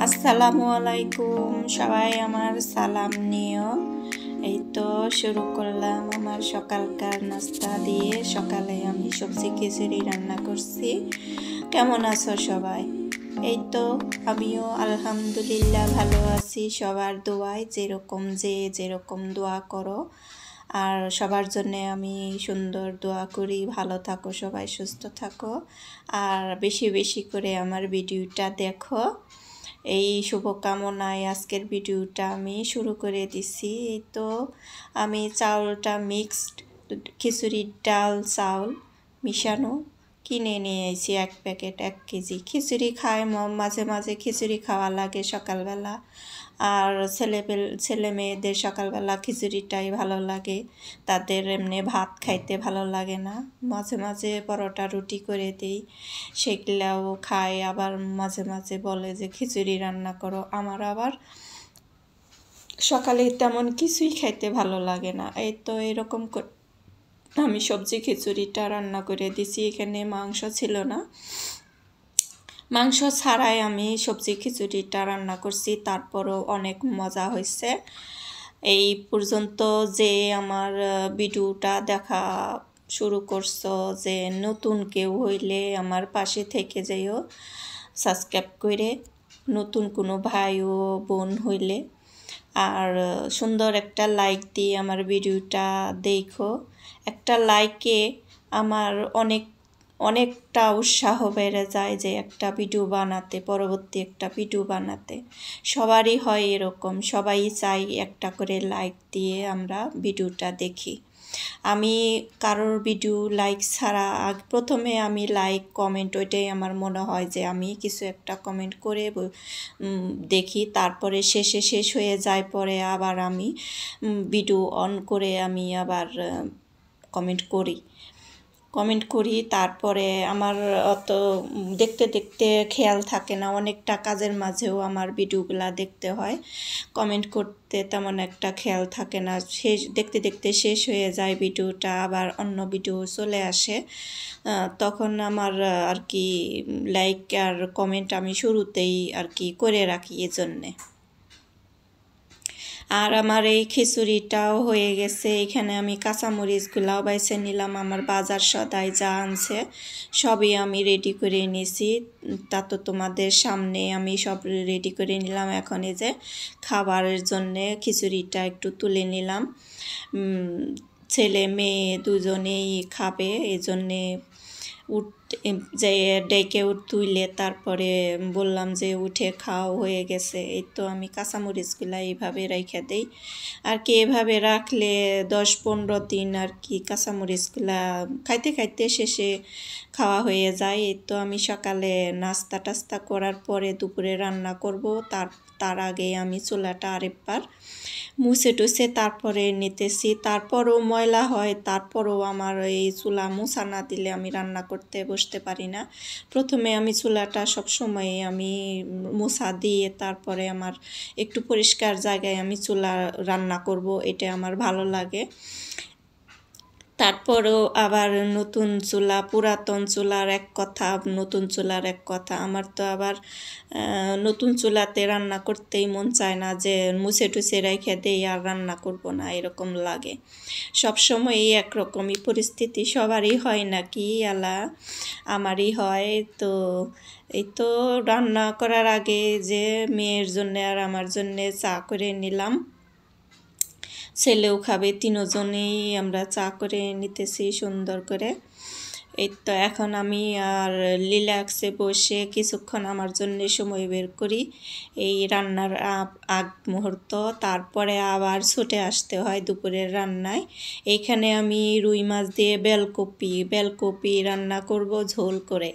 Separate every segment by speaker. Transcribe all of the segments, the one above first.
Speaker 1: আসসালামু আলাইকুম, সবাই আমার সালাম নিও। এই তো শুরু করলাম আমার সকালকার নাস্তা দিয়ে। সকালে আমি সবজি খিচুড়ি রান্না করছি। কেমন আছো সবাই? এই তো আমিও আলহামদুলিল্লাহ ভালো আছি, সবার দোয়ায়। যেরকম দোয়া করো, আর সবার জন্যে আমি সুন্দর দোয়া করি। ভালো থাকো সবাই, সুস্থ থাকো, আর বেশি বেশি করে আমার ভিডিওটা দেখো। এই শুভকামনায় আজকের ভিডিওটা আমি শুরু করে দিছি। এই তো আমি চাউলটা মিক্সড, খিচুড়ির ডাল চাউল মিশানো কিনে নিয়ে এসেছি 1 প্যাকেট 1 কেজি। খিচুড়ি খায়, মাঝে মাঝে খিচুড়ি খাওয়া লাগে সকালবেলা। আর ছেলে মেয়েদের সকালবেলা খিচুড়িটাই ভালো লাগে, তাদের এমনি ভাত খাইতে ভালো লাগে না। মাঝে মাঝে পরোটা রুটি করে দিই, সেগুলাও খায়। আবার মাঝে মাঝে বলে যে খিচুড়ি রান্না করো। আমার আবার সকালে তেমন কিছুই খাইতে ভালো লাগে না। এই তো এরকম আমি সবজি খিচুড়িটা রান্না করে দিছি। এখানে মাংস ছিল না, মাংস ছাড়াই আমি সবজি খিচুড়িটা রান্না করছি, তারপরও অনেক মজা হয়েছে। এই পর্যন্ত যে আমার ভিডিওটা দেখা শুরু করছো, যে নতুন কেউ হইলে আমার পাশে থেকে যাইও সাবস্ক্রাইব করে, নতুন কোনো ভাই ও বোন হইলে, আর সুন্দর একটা লাইক দিয়ে আমার ভিডিওটা দেখো। একটা লাইকে আমার অনেকটা উৎসাহ বেড়ে যায় যে একটা ভিডিও বানাতে, পরবর্তী একটা ভিডিও বানাতে। সবারই হয় এরকম, সবাই চাই একটা করে লাইক দিয়ে আমরা ভিডিওটা দেখি। আমি কারোর ভিডিও লাইক ছাড়া প্রথমে আমি লাইক কমেন্ট, ওইটাই আমার মনে হয় যে আমি কিছু একটা কমেন্ট করে দেখি, তারপরে শেষ হয়ে যায়, পরে আবার আমি ভিডিও অন করে আমি আবার কমেন্ট করি। তারপরে আমার অত দেখতে দেখতে খেয়াল থাকে না, অনেকটা কাজের মাঝেও আমার ভিডিওগুলা দেখতে হয়, কমেন্ট করতে তেমন একটা খেয়াল থাকে না। দেখতে দেখতে শেষ হয়ে যায় ভিডিওটা, আবার অন্য ভিডিও চলে আসে। তখন আমার আর কি লাইক আর কমেন্ট আমি শুরুতেই আর কি করে রাখি এজন্যে। আর আমার এই খিচুড়িটাও হয়ে গেছে। এখানে আমি কাঁচামরিচগুলাও বাইছে নিলাম, আমার বাজার সদাই যা আনছে সবই আমি রেডি করে নিয়েছি। তা তো তোমাদের সামনে আমি সব রেডি করে নিলাম। এখন এই যে খাবারের জন্যে খিচুড়িটা একটু তুলে নিলাম, ছেলে মেয়ে দুজনেই খাবে, এই জন্যে যে ডেকে তুইলে তারপরে বললাম যে উঠে খাও, হয়ে গেছে। এই তো আমি কাঁচামরিচগুলা এইভাবে রেখে দেই আর কি। এভাবে রাখলে 10-15 দিন আর কি কাঁচামরিচগুলা খাইতে খাইতে শেষে খাওয়া হয়ে যায়। এই তো আমি সকালে নাস্তা টাস্তা করার পরে দুপুরে রান্না করব, তার আগে আমি চুলাটা আরেকবার মুছে টুছে তারপরে নিতেছি। তারপরও ময়লা হয়, তারপরও আমার এই চুলা মুছা না দিলে আমি রান্না করতে বসতে পারি না। প্রথমে আমি চুলাটা সবসময় আমি মুছা দিয়ে তারপরে আমার একটু পরিষ্কার জায়গায় আমি চুলা রান্না করব, এটা আমার ভালো লাগে। তারপরও আবার নতুন চুলা, পুরাতন চুলার এক কথা, নতুন চুলার এক কথা। আমার তো আবার নতুন চুলাতে রান্না করতেই মন চায় না, যে মুছে টুছে রেখে দেই আর রান্না করব না, এরকম লাগে। সবসময় এই একরকমই পরিস্থিতি, সবারই হয় নাকি আলা, আমারই হয়। তো এই তো রান্না করার আগে যে মেয়ের জন্যে আর আমার জন্যে চা করে নিলাম, ছেলেও খাবে, তিনজনেই আমরা চা করে নিতেছি সুন্দর করে। এই তো এখন আমি আর রিল্যাক্সে বসে কিছুক্ষণ আমার জন্য সময় বের করি এই রান্নার আগ মুহূর্ত। তারপরে আবার ছুটে আসতে হয় দুপুরের রান্নায়। এইখানে আমি রুই মাছ দিয়ে বেলকপি রান্না করব ঝোল করে।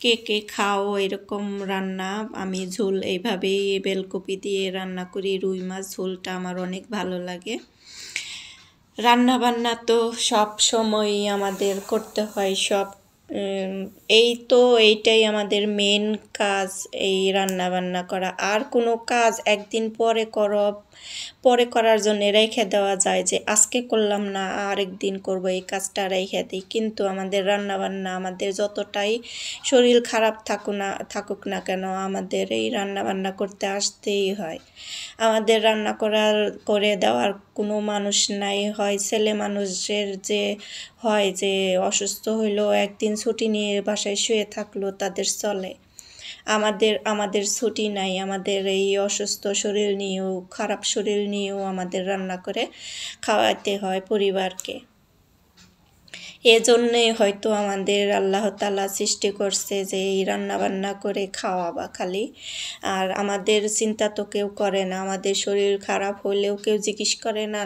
Speaker 1: কে কে খাও এরকম রান্না? আমি ঝোল এইভাবেই বেলকপি দিয়ে রান্না করি, রুই মাছ ঝোলটা আমার অনেক ভালো লাগে। রান্না বান্না তো সব সময়ই আমাদের করতে হয়, সব উম, এই তো এইটাই আমাদের মেন কাজ, এই রান্না বান্না করা। আর কোনো কাজ একদিন পরে করার জন্য রেখে দেওয়া যায়, যে আজকে করলাম না আরেক দিন করব, এই কাজটা রেখে দিই। কিন্তু আমাদের রান্না বান্না, আমাদের যতটাই শরীর খারাপ থাকুক না কেন, আমাদের এই রান্না বান্না করতে আসতেই হয়। আমাদের রান্না করে দেওয়ার কোনো মানুষ নাই। হয় ছেলে মানুষের যে হয় যে অসুস্থ হইলো, একদিন ছুটি নিয়ে বাসায় শুয়ে থাকলো, তাদের চলে। আমাদের ছুটি নাই। আমাদের এই অসুস্থ শরীর নিয়েও, খারাপ শরীর নিয়েও আমাদের রান্না করে খাওয়াতে হয় পরিবারকে। এজন্যে হয়তো আমাদের আল্লাহ তাআলা সৃষ্টি করছে যে এই রান্না বান্না করে খাওয়াবা খালি। আর আমাদের চিন্তা তো কেউ করে না। আমাদের শরীর খারাপ হলেও কেউ জিজ্ঞেস করে না,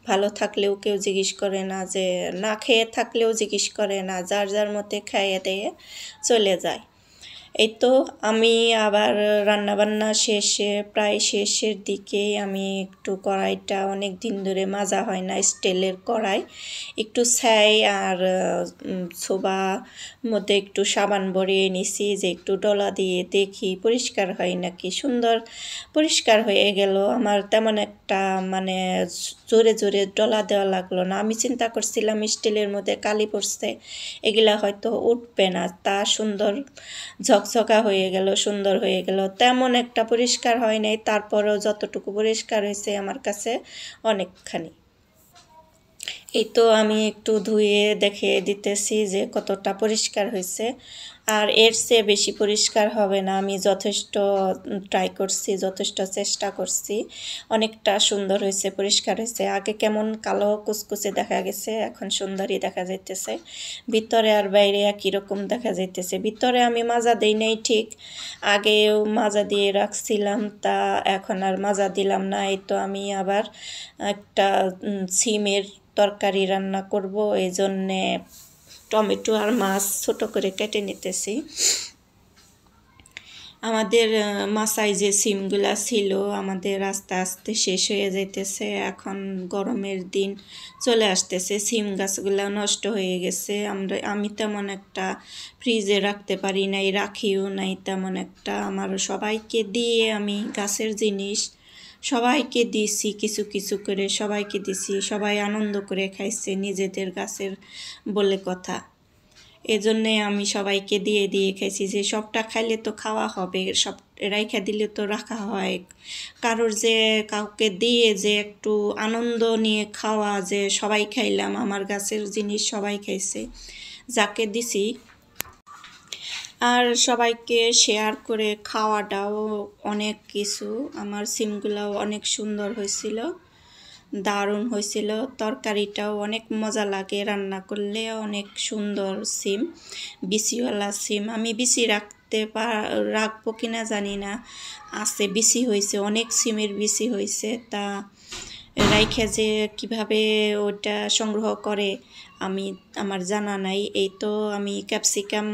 Speaker 1: ভালো থাকলেও কেউ জিজ্ঞেস করে না, যে না খেয়ে থাকলেও জিজ্ঞেস করে না, যার যার মতে খাইয়ে দিয়ে চলে যায়। এই তো আমি আবার রান্নাবান্না শেষে, প্রায় শেষের দিকে আমি একটু কড়াইটা অনেক দিন ধরে মাজা হয় না, স্টিলের কড়াই, একটু ছাই আর ছোবা মধ্যে একটু সাবান ভরিয়ে নিছি, যে একটু ডলা দিয়ে দেখি পরিষ্কার হয় নাকি। সুন্দর পরিষ্কার হয়ে গেল। আমার তেমন একটা মানে জোরে জোরে ডলা দেওয়া লাগলো না। আমি চিন্তা করছিলাম স্টিলের মধ্যে কালি পড়ছে, এগুলা হয়তো উঠবে না। তা সুন্দর ঝকঝকা হয়ে গেল, সুন্দর হয়ে গেল। তেমন একটা পরিষ্কার হয় নাই, তারপরেও যতটুকু পরিষ্কার হয়েছে আমার কাছে অনেকখানি। এই তো আমি একটু ধুয়ে দেখে দিতেছি যে কতটা পরিষ্কার হয়েছে। আর এর চেয়ে বেশি পরিষ্কার হবে না। আমি যথেষ্ট ট্রাই করছি, যথেষ্ট চেষ্টা করছি। অনেকটা সুন্দর হয়েছে, পরিষ্কার হয়েছে। আগে কেমন কালো কুচকুচে দেখা গেছে, এখন সুন্দরই দেখা যাইতেছে। ভিতরে আর বাইরে একই রকম দেখা যাইতেছে। ভিতরে আমি মাজা দিই নাই ঠিক, আগেও মাজা দিয়ে রাখছিলাম, তা এখন আর মাজা দিলাম না। এই তো আমি আবার একটা সিমের তরকারি রান্না করব, এই জন্যে টমেটো আর মাছ ছোট করে কেটে নিতেছি। আমাদের মাসায় যে সিমগুলা ছিল, আমাদের আস্তে আস্তে শেষ হয়ে যাইতেছে। এখন গরমের দিন চলে আসতেছে, সিম গাছগুলা নষ্ট হয়ে গেছে। আমি তেমন একটা ফ্রিজে রাখতে পারি নাই, রাখিও নাই তেমন একটা। আমার সবাইকে দিয়ে আমি গাছের জিনিস সবাইকে দিছি, কিছু কিছু করে সবাইকে দিছি। সবাই আনন্দ করে খাইছে, নিজেদের গাছের বলে কথা। এজন্যে আমি সবাইকে দিয়ে দিয়ে খাইছি, যে সবটা খাইলে তো খাওয়া হবে, সব রাইখা দিলে তো রাখা হয়। কাউকে দিয়ে যে একটু আনন্দ নিয়ে খাওয়া, যে সবাই খাইলাম, আমার গাছের জিনিস সবাই খাইছে, যাকে দিছি। আর সবাইকে শেয়ার করে খাওয়াটাও অনেক কিছু। আমার সিমগুলাও অনেক সুন্দর হয়েছিল, দারুণ হয়েছিল। তরকারিটাও অনেক মজা লাগে রান্না করলে, অনেক সুন্দর সিম, বিচিওয়ালা সিম। আমি বিচি রাখবো কিনা জানি না, আছে বিচি হয়েছে, অনেক সিমের বিচি হয়েছে। তা রাইখে যে কিভাবে ওটা সংগ্রহ করে আমার জানা নাই। এই তো আমি ক্যাপসিকাম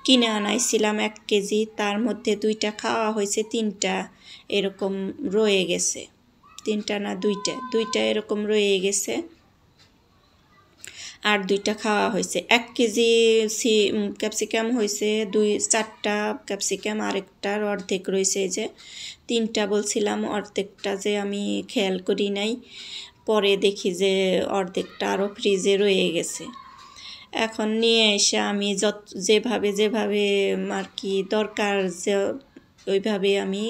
Speaker 1: কিনে আনাইছিলাম 1 কেজি, তার মধ্যে 2টা খাওয়া হয়েছে, 3টা এরকম রয়ে গেছে। 3টা না 2টা এরকম রয়ে গেছে, আর 2টা খাওয়া হয়েছে। 1 কেজি ক্যাপসিকাম হয়েছে 4টা ক্যাপসিকাম, আরেকটার অর্ধেক রয়েছে। যে 3টা বলছিলাম, অর্ধেকটা যে আমি খেয়াল করি নাই, পরে দেখি যে অর্ধেকটা আরও ফ্রিজে রয়ে গেছে। এখন নিয়ে এসে আমি যেভাবে আর কি দরকার, যে ওইভাবে আমি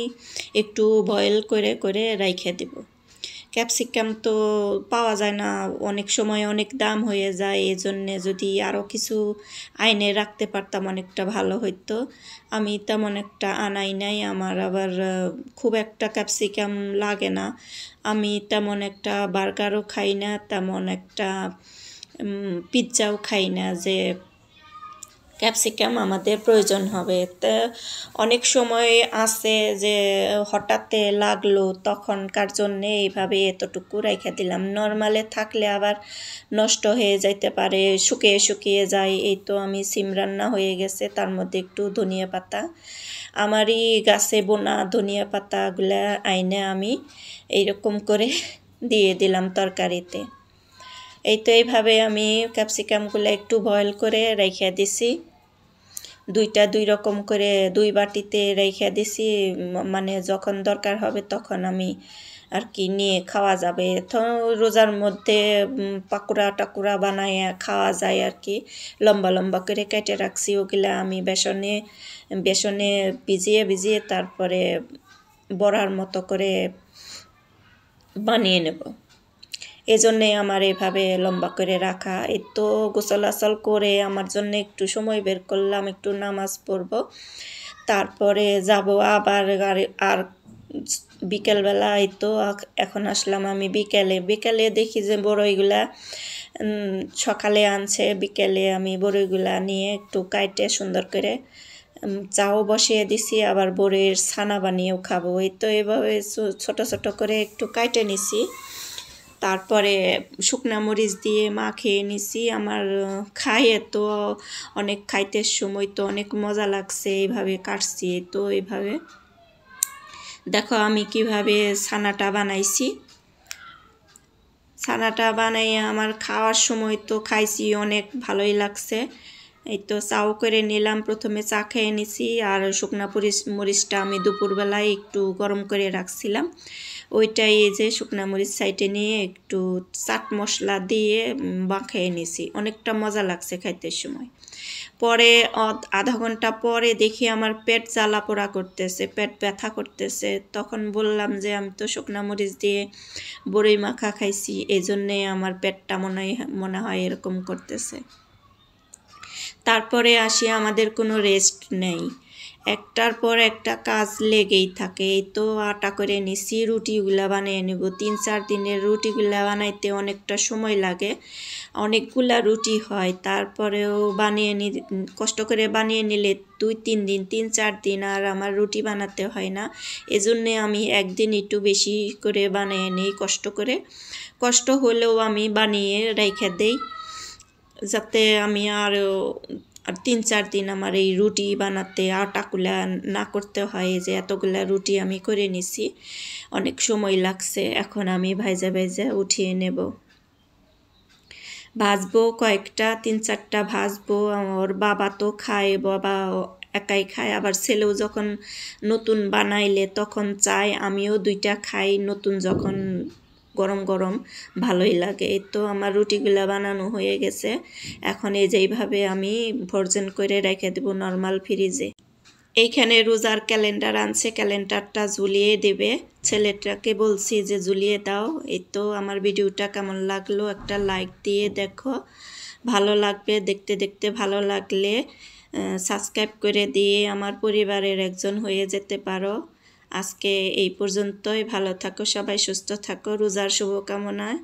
Speaker 1: একটু বয়েল করে করে রাইখে দেব। ক্যাপসিকাম তো পাওয়া যায় না, অনেক সময় অনেক দাম হয়ে যায়। এজন্যে যদি আরও কিছু আইনে রাখতে পারতাম অনেকটা ভালো হইতো। আমি তেমন একটা আনাই নাই। আমার আবার খুব একটা ক্যাপসিকাম লাগে না। আমি তেমন একটা বার্গারও খাই না, তেমন একটা পিৎজাও খাই না যে ক্যাপসিকাম আমাদের প্রয়োজন হবে। তা অনেক সময় আছে যে হঠাৎ লাগলো, তখনকার জন্যে এইভাবে এতটুকু রেখে দিলাম। নর্মালে থাকলে আবার নষ্ট হয়ে যাইতে পারে, শুকিয়ে শুকিয়ে যায়। এই তো আমি সিম রান্না হয়ে গেছে, তার মধ্যে একটু ধনিয়া পাতা, আমারই গাছে বোনা ধনিয়া পাতাগুলা আইনে আমি এইরকম করে দিয়ে দিলাম তরকারিতে। এই তো এইভাবে আমি ক্যাপসিকামগুলো একটু বয়েল করে রেখে দিছি। দুইটা দুই রকম করে 2 বাটিতে রেখে দিছি, মানে যখন দরকার হবে তখন আমি আর কি নিয়ে খাওয়া যাবে। তো রোজার মধ্যে পাকোড়া টাকুড়া বানায় খাওয়া যায় আর কি। লম্বা লম্বা করে কেটে রাখছি, ওগুলা আমি বেসনে ভিজিয়ে তারপরে বড়ার মতো করে বানিয়ে নেব। এজন্যে আমার এভাবে লম্বা করে রাখা। এই তো গোসল আসল করে আমার জন্য একটু সময় বের করলাম, একটু নামাজ পড়ব, তারপরে যাব আবার। আর বিকেলবেলা এই তো এখন আসলাম আমি বিকেলে দেখি যে বড়ইগুলা সকালে আনছে, বিকেলে আমি বড়ইগুলা নিয়ে একটু কাইটে সুন্দর করে চাও বসিয়ে দিছি, আবার বড়ির ছানা বানিয়েও খাবো। এই তো এভাবে ছোট ছোট করে একটু কাইটে নিছি, তারপরে শুকনা মরিচ দিয়ে মাখিয়ে নিছি। আমার খাইয়ে তো অনেক খাইতে সময় তো অনেক মজা লাগছে, এইভাবে কাটছি। তো এইভাবে দেখো আমি কিভাবে ছানাটা বানাইছি। ছানাটা বানাইয়ে আমার খাওয়ার সময় তো খাইছি, অনেক ভালোই লাগছে। এই তো চাও করে নিলাম, প্রথমে চা খেয়ে নিছি। আর শুকনা মরিচটা আমি দুপুরবেলায় একটু গরম করে রাখছিলাম, ওইটাই এই যে শুকনা মরিচ সাইডে নিয়ে একটু চাট মশলা দিয়ে মাখিয়ে নিছি। অনেকটা মজা লাগছে খাইতে সময়। পরে আধা ঘন্টা পরে দেখি আমার পেট জ্বালা পোড়া করতেছে, পেট ব্যথা করতেছে। তখন বললাম যে আমি তো শুকনা মরিচ দিয়ে বড়ই মাখা খাইছি, এই জন্যে আমার পেটটা মনে হয় এরকম করতেছে। তারপরে আসি, আমাদের কোনো রেস্ট নেই, একটার পর একটা কাজ লেগেই থাকে। এই তো আটা করে নিছি, রুটিগুলা বানিয়ে নেব। 3-4 দিনের রুটিগুলা বানাইতে অনেকটা সময় লাগে, অনেকগুলা রুটি হয়। তারপরেও কষ্ট করে বানিয়ে নিলে 2-3 দিন 3-4 দিন আর আমার রুটি বানাতে হয় না। এজন্যে আমি একদিন একটু বেশি করে বানিয়ে নিই, কষ্ট হলেও আমি বানিয়ে রেখে দেই, যাতে আমি আর 3-4 দিন আমার এই রুটি বানাতে আটাগুলা না করতে হয়। যে এতগুলা রুটি আমি করে নিছি, অনেক সময় লাগছে। এখন আমি ভাইজা উঠিয়ে নেব, ভাজবো কয়েকটা, 3-4টা ভাজবো। আমার বাবা তো খায়, বাবা একাই খায়, আবার ছেলেও যখন নতুন বানাইলে তখন চায়, আমিও 2টা খাই নতুন যখন গরম গরম, ভালোই লাগে। এই তো আমার রুটিগুলা বানানো হয়ে গেছে, এখন এই যেইভাবে আমি ফ্রোজেন করে রেখে দেবো নর্মাল ফ্রিজে। এইখানে রোজার ক্যালেন্ডার আনছে, ক্যালেন্ডারটা ঝুলিয়ে দেবে, ছেলেটাকে বলছি যে ঝুলিয়ে দাও। এই তো আমার ভিডিওটা কেমন লাগলো একটা লাইক দিয়ে দেখো, ভালো লাগবে। দেখতে ভালো লাগলে সাবস্ক্রাইব করে দিয়ে আমার পরিবারের একজন হয়ে যেতে পারো। আজকে এই পর্যন্তই, ভালো থাকো সবাই, সুস্থ থাকো, রোজার শুভকামনায়।